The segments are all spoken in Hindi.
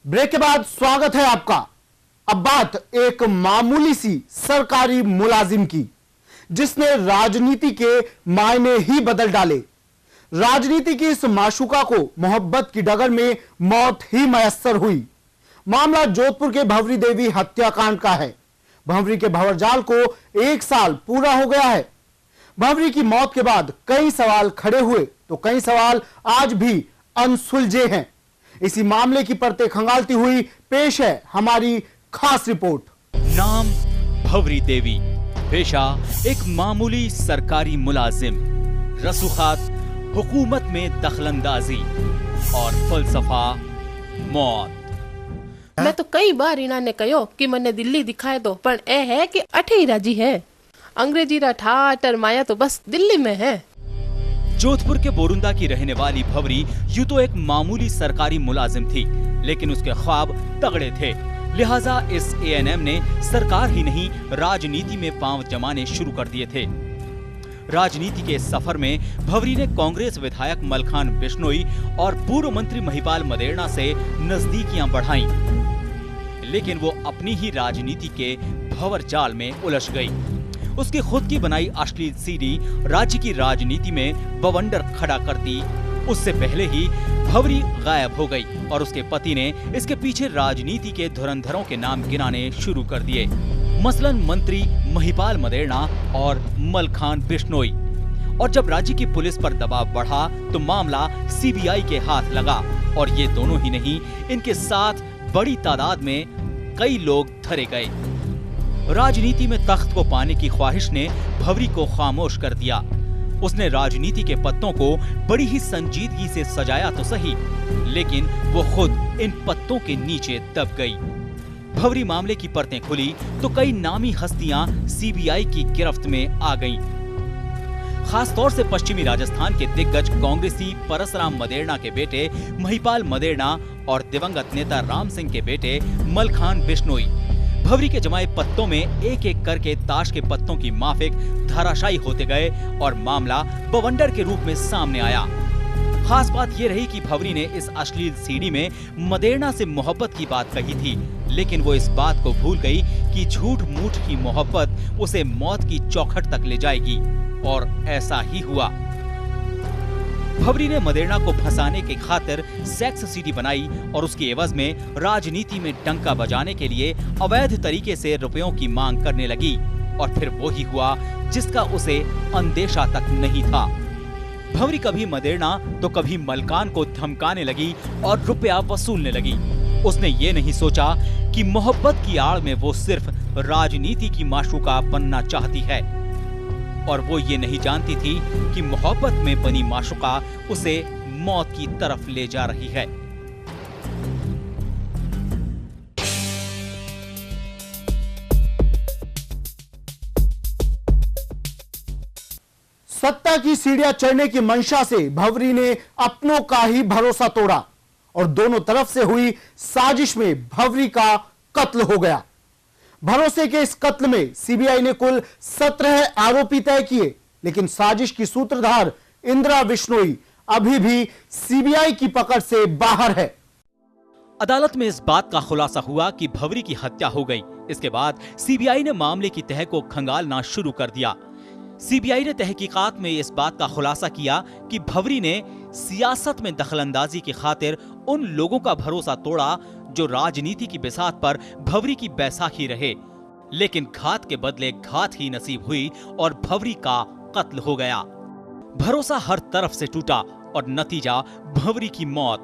ब्रेक के बाद स्वागत है आपका। अब बात एक मामूली सी सरकारी मुलाजिम की, जिसने राजनीति के मायने ही बदल डाले। राजनीति की इस माशूका को मोहब्बत की डगर में मौत ही मयस्सर हुई। मामला जोधपुर के भंवरी देवी हत्याकांड का है। भंवरी के भंवरजाल को 1 साल पूरा हो गया है। भंवरी की मौत के बाद कई सवाल खड़े हुए तो कई सवाल आज भी अनसुलझे हैं। इसी मामले की परतें खंगालती हुई पेश है हमारी खास रिपोर्ट। नाम भंवरी देवी, पेशा एक मामूली सरकारी मुलाजिम, रसूखात हुकूमत में दखलंदाजी और फलसफा मौत। मैं तो कई बार इन्होंने कहो कि मने दिल्ली दिखाए दो, पर ए है कि अठे ही राजी है। अंग्रेजी रा ठाट और माया तो बस दिल्ली में है। जोधपुर के बोरुंदा की रहने वाली भंवरी यूं तो एक मामूली सरकारी मुलाजिम थी, लेकिन उसके ख्वाब तगड़े थे। लिहाजा इस एएनएम ने सरकार ही नहीं राजनीति में पांव जमाने शुरू कर दिए थे। राजनीति के सफर में भंवरी ने कांग्रेस विधायक मलखान बिश्नोई और पूर्व मंत्री महिपाल मदेरणा से नजदीकियां बढ़ाई, लेकिन वो अपनी ही राजनीति के भंवर जाल में उलझ गई। उसकी खुद की बनाई अश्लील सीडी राज्य की राजनीति में बवंडर खड़ा करती। उससे पहले ही भंवरी गायब हो गई और उसके पति ने इसके पीछे राजनीति के धुरंधरों के नाम गिनाने शुरू कर दिए, मसलन मंत्री महिपाल मदेरणा और मलखान बिश्नोई। और जब राज्य की पुलिस पर दबाव बढ़ा तो मामला सीबीआई के हाथ लगा और ये दोनों ही नहीं, इनके साथ बड़ी तादाद में कई लोग धरे गए। राजनीति में तख्त को पाने की ख्वाहिश ने भंवरी को खामोश कर दिया। उसने राजनीति के पत्तों को बड़ी ही संजीदगी से सजाया तो सही, लेकिन वो खुद इन पत्तों के नीचे दब गई। भंवरी मामले की परतें खुली तो कई नामी हस्तियां सीबीआई की गिरफ्त में आ गईं। खासतौर से पश्चिमी राजस्थान के दिग्गज कांग्रेसी परसराम मदेरणा के बेटे महिपाल मदेरणा और दिवंगत नेता राम सिंह के बेटे मलखान बिश्नोई भंवरी के जमाए पत्तों में एक एक करके ताश के पत्तों की माफिक धराशायी होते गए और मामला बवंडर के रूप में सामने आया। खास बात यह रही कि भंवरी ने इस अश्लील सीडी में मदेरणा से मोहब्बत की बात कही थी, लेकिन वो इस बात को भूल गई कि झूठ मूठ की मोहब्बत उसे मौत की चौखट तक ले जाएगी, और ऐसा ही हुआ। भंवरी ने मदेरणा को फंसाने की खातिर सेक्स सीडी बनाई और उसके एवज में राजनीति में डंका बजाने के लिए अवैध तरीके से रुपयों की मांग करने लगी। और फिर वो ही हुआ जिसका उसे अंदेशा तक नहीं था। भंवरी कभी मदेरणा तो कभी मलखान को धमकाने लगी और रुपया वसूलने लगी। उसने ये नहीं सोचा कि मोहब्बत की आड़ में वो सिर्फ राजनीति की माशूका बनना चाहती है, और वो ये नहीं जानती थी कि मोहब्बत में बनी माशूका उसे मौत की तरफ ले जा रही है। सत्ता की सीढ़ियां चढ़ने की मंशा से भंवरी ने अपनों का ही भरोसा तोड़ा और दोनों तरफ से हुई साजिश में भंवरी का कत्ल हो गया। भरोसे के इस कत्ल में सीबीआई ने कुल 17 आरोपी तय किए, लेकिन साजिश की सूत्रधार इंदिरा बिश्नोई अभी भी सीबीआई की पकड़ से बाहर है। अदालत में इस बात का खुलासा हुआ कि भंवरी की हत्या हो गई। इसके बाद सीबीआई ने मामले की तह को खंगालना शुरू कर दिया। सीबीआई ने तहकीकात में इस बात का खुलासा किया कि भंवरी ने सियासत में दखलंदाजी की खातिर उन लोगों का भरोसा तोड़ा जो राजनीति की बिसात पर भंवरी की बैसाखी रहे, लेकिन घात के बदले घात ही नसीब हुई और भंवरी का कत्ल हो गया। भरोसा हर तरफ से टूटा और नतीजा भंवरी की मौत।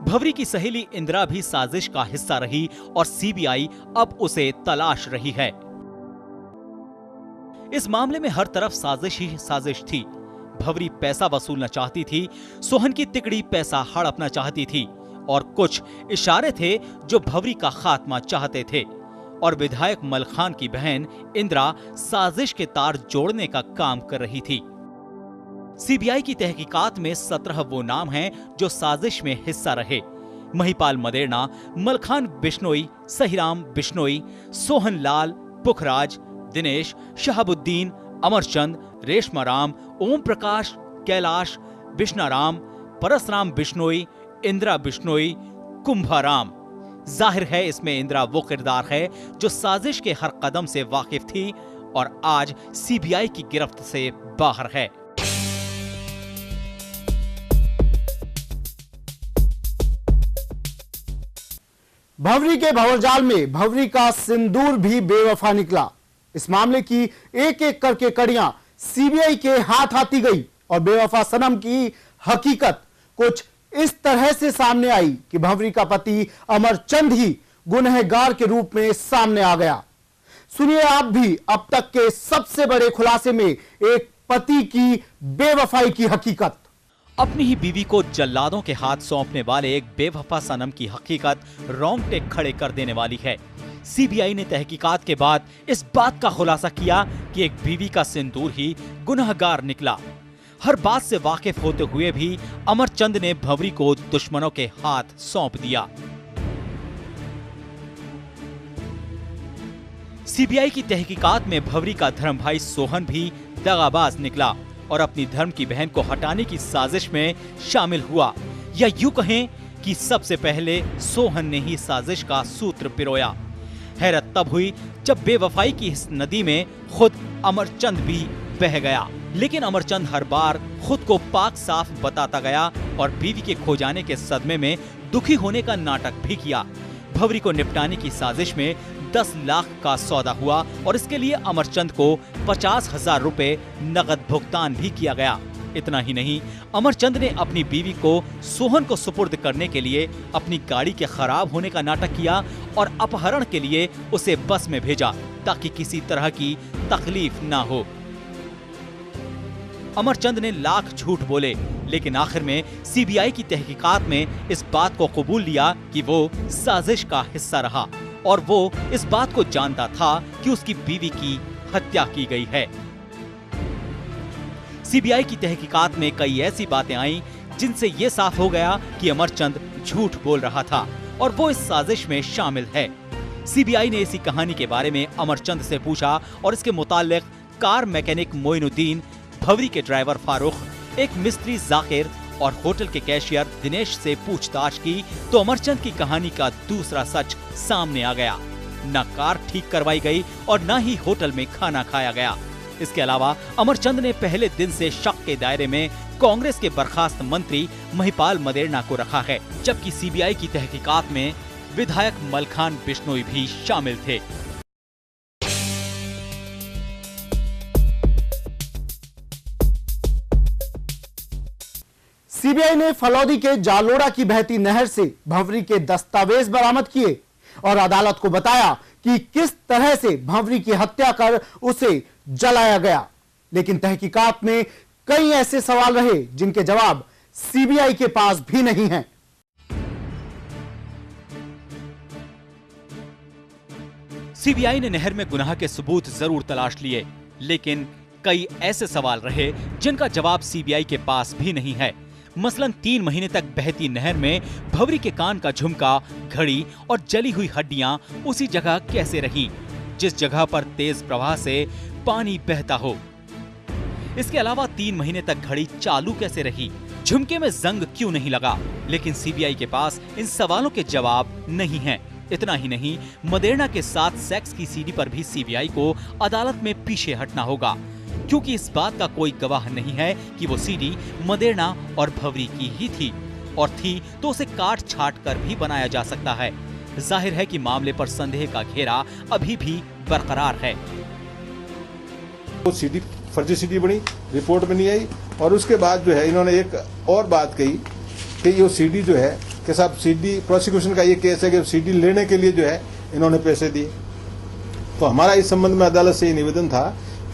भंवरी की सहेली इंदिरा भी साजिश का हिस्सा रही और सीबीआई अब उसे तलाश रही है। इस मामले में हर तरफ साजिश ही साजिश थी। भंवरी पैसा वसूलना चाहती थी, सोहन की तिकड़ी पैसा हड़पना चाहती थी, और कुछ इशारे थे जो भंवरी का खात्मा चाहते थे, और विधायक मलखान की बहन इंदिरा साजिश के तार जोड़ने का काम कर रही थी। सीबीआई की तहकीकात में 17 वो नाम हैं जो साजिश में हिस्सा रहे। महिपाल मदेरणा, मलखान बिश्नोई, सहीराम बिश्नोई, सोहन लाल, पुखराज, दिनेश, शहाबुद्दीन, अमरचंद, रेशमाराम, ओम प्रकाश, कैलाश, बिश्नाराम, परसराम बिश्नोई, इंदिरा बिश्नोई, कुंभाराम। जाहिर है इसमें इंदिरा वो किरदार है जो साजिश के हर कदम से वाकिफ थी और आज सीबीआई की गिरफ्त से बाहर है। भंवरी के भंवरजाल में भंवरी का सिंदूर भी बेवफा निकला। इस मामले की एक एक करके कड़ियां सीबीआई के हाथ आती गई और बेवफा सनम की हकीकत कुछ इस तरह से सामने आई कि भंवरी का पति अमरचंद ही गुनहगार के रूप में सामने आ गया। सुनिए आप भी अब तक के सबसे बड़े खुलासे में एक पति की बेवफाई की हकीकत। अपनी ही बीवी को जल्लादों के हाथ सौंपने वाले एक बेवफा सनम की हकीकत रोंगटे खड़े कर देने वाली है। सीबीआई ने तहकीकात के बाद इस बात का खुलासा किया कि एक बीवी का सिंदूर ही गुनहगार निकला। हर बात से वाकिफ होते हुए भी अमरचंद ने भंवरी को दुश्मनों के हाथ सौंप दिया। सीबीआई की तहकीकात में भंवरी का धर्म भाई सोहन भी दगाबाज निकला और अपनी धर्म की बहन को हटाने की साजिश में शामिल हुआ, या यूं कहें कि सबसे पहले सोहन ने ही साजिश का सूत्र पिरोया। हैरत तब हुई जब बेवफाई की इस नदी में खुद अमरचंद भी बह गया, लेकिन अमरचंद हर बार खुद को पाक साफ बताता गया और बीवी के खो जाने के सदमे में दुखी होने का नाटक भी किया। भंवरी को निपटाने की साजिश में 10 लाख का सौदा हुआ और इसके लिए अमरचंद को 50,000 रुपए नगद भुगतान भी किया गया। इतना ही नहीं, अमरचंद ने अपनी बीवी को सोहन को सुपुर्द करने के लिए अपनी गाड़ी के खराब होने का नाटक किया और अपहरण के लिए उसे बस में भेजा ताकि किसी तरह की तकलीफ ना हो। अमरचंद ने लाख झूठ बोले, लेकिन आखिर में सीबीआई की तहकीकात में इस बात को कबूल लिया कि वो साजिश का हिस्सा रहा और वो इस बात को जानता था कि उसकी बीवी की हत्या की गई है। सीबीआई की तहकीकात में कई ऐसी बातें आईं जिनसे ये साफ हो गया कि अमरचंद झूठ बोल रहा था और वो इस साजिश में शामिल है। सीबीआई ने इसी कहानी के बारे में अमरचंद से पूछा और इसके मुतालिक कार मैकेनिक मोइनुद्दीन, भंवरी के ड्राइवर फारूक, एक मिस्त्री जाकिर और होटल के कैशियर दिनेश से पूछताछ की तो अमरचंद की कहानी का दूसरा सच सामने आ गया। न कार ठीक करवाई गई और न ही होटल में खाना खाया गया। इसके अलावा अमरचंद ने पहले दिन से शक के दायरे में कांग्रेस के बर्खास्त मंत्री महिपाल मदेरणा को रखा है, जबकि सीबीआई की तहकीकात में विधायक मलखान बिश्नोई भी शामिल थे। सीबीआई ने फलौदी के जालोड़ा की बहती नहर से भंवरी के दस्तावेज बरामद किए और अदालत को बताया कि किस तरह से भंवरी की हत्या कर उसे जलाया गया। लेकिन तहकीकात में कई ऐसे सवाल रहे जिनके जवाब सीबीआई के पास भी नहीं हैं। सीबीआई ने नहर में गुनाह के सबूत जरूर तलाश लिए, लेकिन कई ऐसे सवाल रहे जिनका जवाब सीबीआई के पास भी नहीं है। मसलन 3 महीने तक बहती नहर में भंवरी के कान का झुमका, घड़ी और जली हुई हड्डियां उसी जगह कैसे रहीं, जिस जगह पर तेज प्रवाह से पानी बहता हो। इसके अलावा 3 महीने तक घड़ी चालू कैसे रही, झुमके में जंग क्यों नहीं लगा। लेकिन सीबीआई के पास इन सवालों के जवाब नहीं हैं। इतना ही नहीं, मदेरणा के साथ सेक्स की सीडी पर भी सीबीआई को अदालत में पीछे हटना होगा, क्योंकि इस बात का कोई गवाह नहीं है कि वो सीडी मदेरणा और भंवरी की ही थी, और थी तो उसे काट छाट कर भी बनाया जा सकता है। जाहिर है कि मामले पर संदेह का घेरा अभी भी बरकरार है। वो सीडी फर्जी सीडी बनी, रिपोर्ट में नहीं आई, और उसके बाद जो है इन्होंने एक और बात कही कि ये सीडी जो है कि साहब सीडी, प्रोसिक्यूशन का ये केस है कि सीडी लेने के लिए जो है इन्होंने पैसे दिए। तो हमारा इस संबंध में अदालत से ये निवेदन था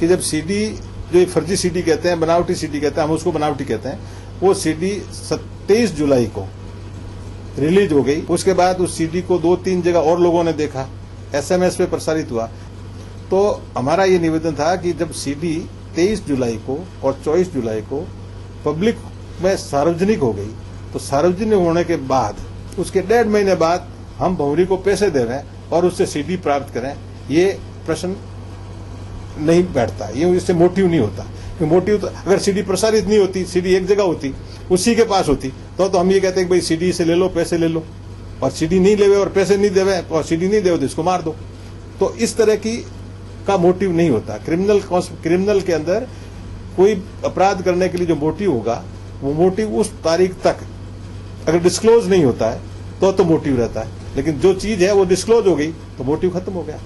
कि जब सीडी, जो फर्जी सीडी कहते हैं, बनावटी सीडी कहते हैं, हम उसको बनावटी कहते हैं, वो सीडी 23 जुलाई को रिलीज हो गई। उसके बाद उस सीडी को 2-3 जगह और लोगों ने देखा, एसएमएस पे प्रसारित हुआ। तो हमारा ये निवेदन था कि जब सीडी 23 जुलाई को और 24 जुलाई को पब्लिक में सार्वजनिक हो गई, तो सार्वजनिक होने के बाद उसके 1.5 महीने बाद हम भंवरी को पैसे दे रहे हैं और उससे सीडी प्राप्त करें, ये प्रश्न नहीं बैठता, ये इससे मोटिव नहीं होता। मोटिव तो अगर सीडी प्रसारित नहीं होती, सीडी एक जगह होती, उसी के पास होती, तो हम ये कहते हैं कि भाई सीडी से ले लो, पैसे ले लो। और सीडी नहीं लेवे और पैसे नहीं देवे और सीडी नहीं देवे तो इसको मार दो। तो इस तरह की का मोटिव नहीं होता। क्रिमिनल के अंदर कोई अपराध करने के लिए जो मोटिव होगा वो मोटिव उस तारीख तक अगर डिस्क्लोज नहीं होता है तो मोटिव रहता है, लेकिन जो चीज है वो डिस्क्लोज हो गई तो मोटिव खत्म हो गया।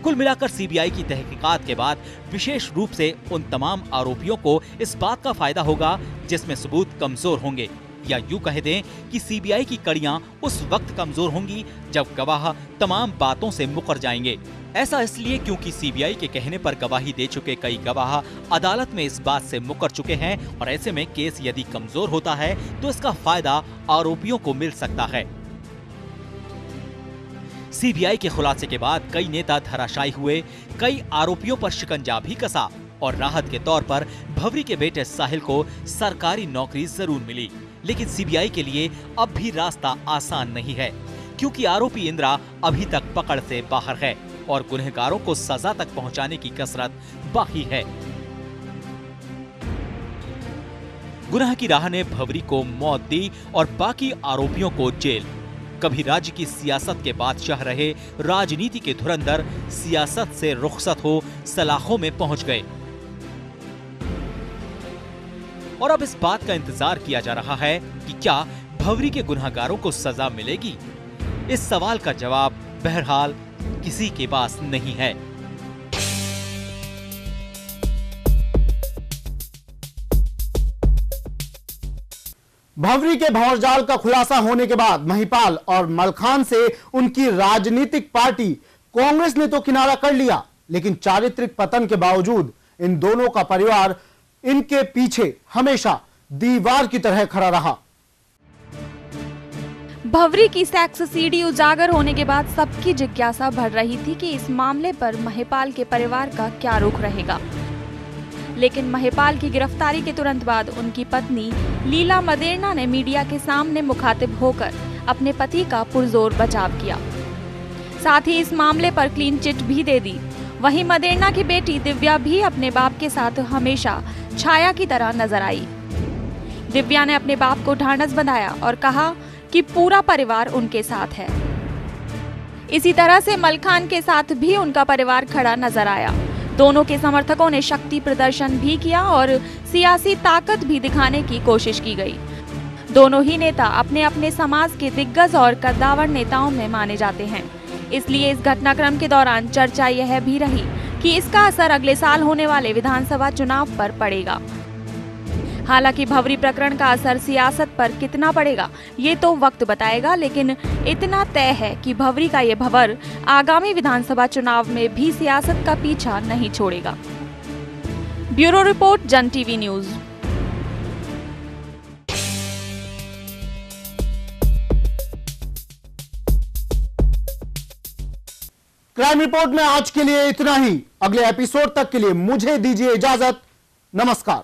कुल मिलाकर सीबीआई की तहकीकात के बाद विशेष रूप से उन तमाम आरोपियों को इस बात का फायदा होगा जिसमें सबूत कमजोर होंगे, या यूं कह दें कि सीबीआई की कड़ियां उस वक्त कमजोर होंगी जब गवाह तमाम बातों से मुकर जाएंगे। ऐसा इसलिए क्योंकि सीबीआई के कहने पर गवाही दे चुके कई गवाह अदालत में इस बात से मुकर चुके हैं और ऐसे में केस यदि कमजोर होता है तो इसका फायदा आरोपियों को मिल सकता है। सीबीआई के खुलासे के बाद कई नेता धराशायी हुए, कई आरोपियों पर शिकंजा भी कसा और राहत के तौर पर भवरी के बेटे साहिल को सरकारी नौकरी जरूर मिली। लेकिन सीबीआई के लिए अब भी रास्ता आसान नहीं है, क्योंकि आरोपी इंद्रा अभी तक पकड़ से बाहर है और गुनहगारों को सजा तक पहुंचाने की कसरत बाकी है। गुनाह की राह ने भवरी को मौत दी और बाकी आरोपियों को जेल। कभी राज्य की सियासत के बादशाह रहे राजनीति के धुरंधर सियासत से रुखसत हो सलाखों में पहुंच गए और अब इस बात का इंतजार किया जा रहा है कि क्या भवरी के गुनहगारों को सजा मिलेगी। इस सवाल का जवाब बहरहाल किसी के पास नहीं है। भवरी के भंवरजाल का खुलासा होने के बाद महिपाल और मलखान से उनकी राजनीतिक पार्टी कांग्रेस ने तो किनारा कर लिया, लेकिन चारित्रिक पतन के बावजूद इन दोनों का परिवार इनके पीछे हमेशा दीवार की तरह खड़ा रहा। भवरी की सेक्स सीडी उजागर होने के बाद सबकी जिज्ञासा बढ़ रही थी कि इस मामले पर महिपाल के परिवार का क्या रुख रहेगा। लेकिन महिपाल की गिरफ्तारी के तुरंत बाद उनकी पत्नी लीला मदेरणा ने मीडिया के सामने मुखातिब होकर अपने पति का पुरजोर बचाव किया। साथ ही इस मामले पर क्लीन चिट भी दे दी। वहीं मदेरणा की बेटी दिव्या भी अपने बाप के साथ हमेशा छाया की तरह नजर आई। दिव्या ने अपने बाप को ढांढस बंधाया और कहा कि पूरा परिवार उनके साथ है। इसी तरह से मलखान के साथ भी उनका परिवार खड़ा नजर आया। दोनों के समर्थकों ने शक्ति प्रदर्शन भी किया और सियासी ताकत भी दिखाने की कोशिश की गई। दोनों ही नेता अपने अपने समाज के दिग्गज और कद्दावर नेताओं में माने जाते हैं। इसलिए इस घटनाक्रम के दौरान चर्चा यह भी रही कि इसका असर अगले साल होने वाले विधानसभा चुनाव पर पड़ेगा। हालांकि भवरी प्रकरण का असर सियासत पर कितना पड़ेगा ये तो वक्त बताएगा, लेकिन इतना तय है कि भवरी का ये भंवर आगामी विधानसभा चुनाव में भी सियासत का पीछा नहीं छोड़ेगा। ब्यूरो रिपोर्ट, जन टीवी न्यूज। क्राइम रिपोर्ट में आज के लिए इतना ही। अगले एपिसोड तक के लिए मुझे दीजिए इजाजत। नमस्कार।